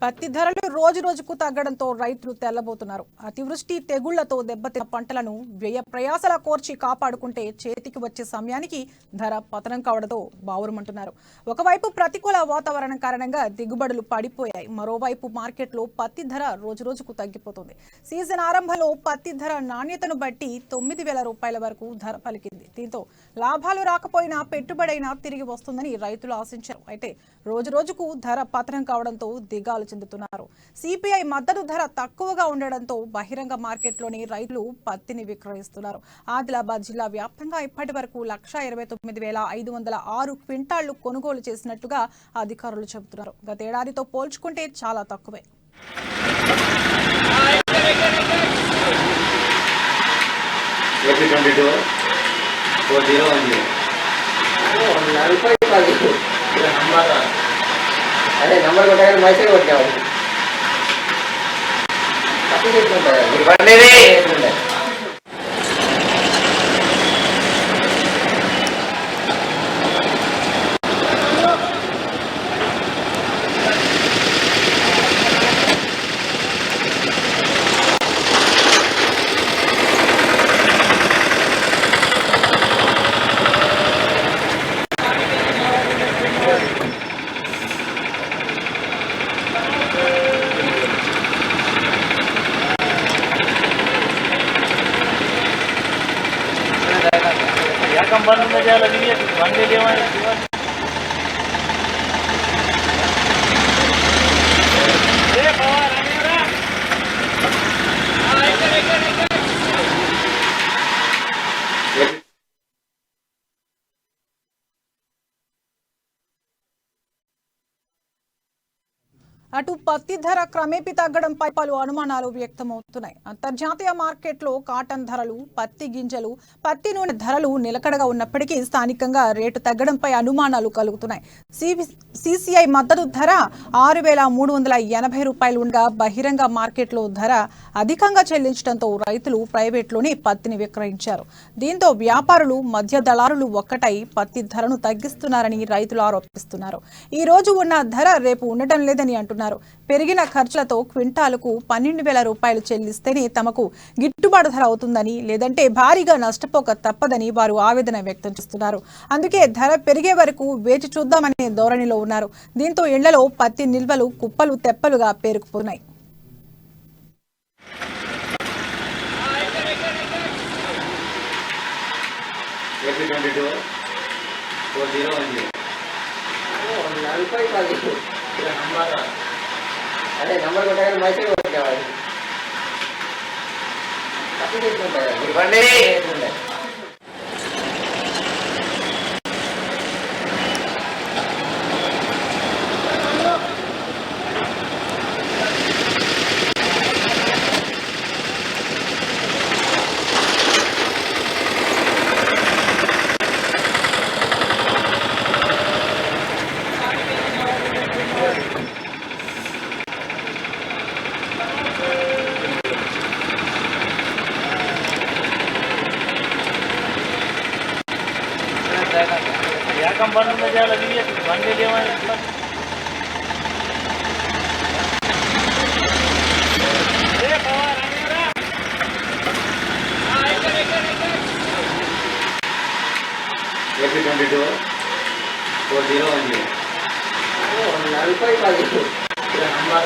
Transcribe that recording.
పత్తి ధరలు రోజు రోజుకు తగ్గడంతో రైతులు తెల్లబోతున్నారు. అతివృష్టి తెగుళ్లతో దెబ్బతిన్న పంటలను వ్యయ ప్రయాసల కోర్చి కాపాడుకుంటే చేతికి వచ్చే సమయానికి ధర పతనం కావడంతో బావురుమంటున్నారు. ఒకవైపు ప్రతికూల వాతావరణం కారణంగా దిగుబడులు పడిపోయాయి. మరోవైపు మార్కెట్లో పత్తి ధర రోజు రోజుకు తగ్గిపోతుంది. సీజన్ ఆరంభంలో పత్తి ధర నాణ్యతను బట్టి 9,000 రూపాయల వరకు ధర పలికింది. దీంతో లాభాలు రాకపోయినా పెట్టుబడైనా తిరిగి వస్తుందని రైతులు ఆశించారు. అయితే రోజు రోజుకు ధర పతనం కావడంతో దిగాలు చెందుతున్నారు. సిపిఐ మద్దతు ధర తక్కువగా ఉండడంతో బహిరంగ మార్కెట్లోని రైతులు పత్తిని విక్రయిస్తున్నారు. ఆదిలాబాద్ జిల్లా వ్యాప్తంగా ఇప్పటి వరకు 1,29,506 క్వింటాళ్లు కొనుగోలు చేసినట్టుగా అధికారులు చెబుతున్నారు. గతేడాదితో పోల్చుకుంటే చాలా తక్కువే. అదే నంబర్ కొట్టగానే మైసూర్ కొట్టాము. తప్పు చేసుకుంటారు. कंपनी में जा लगी है बन ले लेवा ए बाबा रामेरा हां एक అటు పత్తి ధర క్రమేపీ తగ్గడంపై పలు అనుమానాలు వ్యక్తమవుతున్నాయి. అంతర్జాతీయ మార్కెట్లో కాటన్ ధరలు, పత్తి గింజలు, పత్తి నూనె ధరలు నిలకడగా ఉన్నప్పటికీ స్థానికంగా రేటు తగ్గడంపై అనుమానాలు కలుగుతున్నాయి. సిసిఐ మద్దతు ధర 6,380 రూపాయలు ఉండగా బహిరంగ మార్కెట్లో ధర అధికంగా చెల్లించడంతో రైతులు ప్రైవేట్లోనే పత్తిని విక్రయించారు. దీంతో వ్యాపారులు, మధ్య దళారులు ఒక్కటై పత్తి ధరను తగ్గిస్తున్నారని రైతులు ఆరోపిస్తున్నారు. ఈ రోజు ఉన్న ధర రేపు ఉండటం లేదని అంటున్నారు. పెరిగిన ఖర్చులతో క్వింటాలకు 12,000 రూపాయలు చెల్లిస్తేనే తమకు గిట్టుబాటు ధర అవుతుందని, లేదంటే భారీగా నష్టపోక తప్పదని వారు ఆవేదన వ్యక్తం చేస్తున్నారు. అందుకే ధర పెరిగే వరకు వేచి చూద్దామనే ధోరణిలో ఉన్నారు. దీంతో ఇళ్లలో పత్తి నిల్వలు కుప్పలు తెప్పలుగా పేరుకుపోతున్నాయి. అదే నంబర్ కొట్టగానే మైసూర్ కొట్టాము. తప్పు చేసుకుంటారు. या कंपनी में जा लगी है बन ले लेवा ए बाबा रामेरा हां एक 22 40 40 नंबर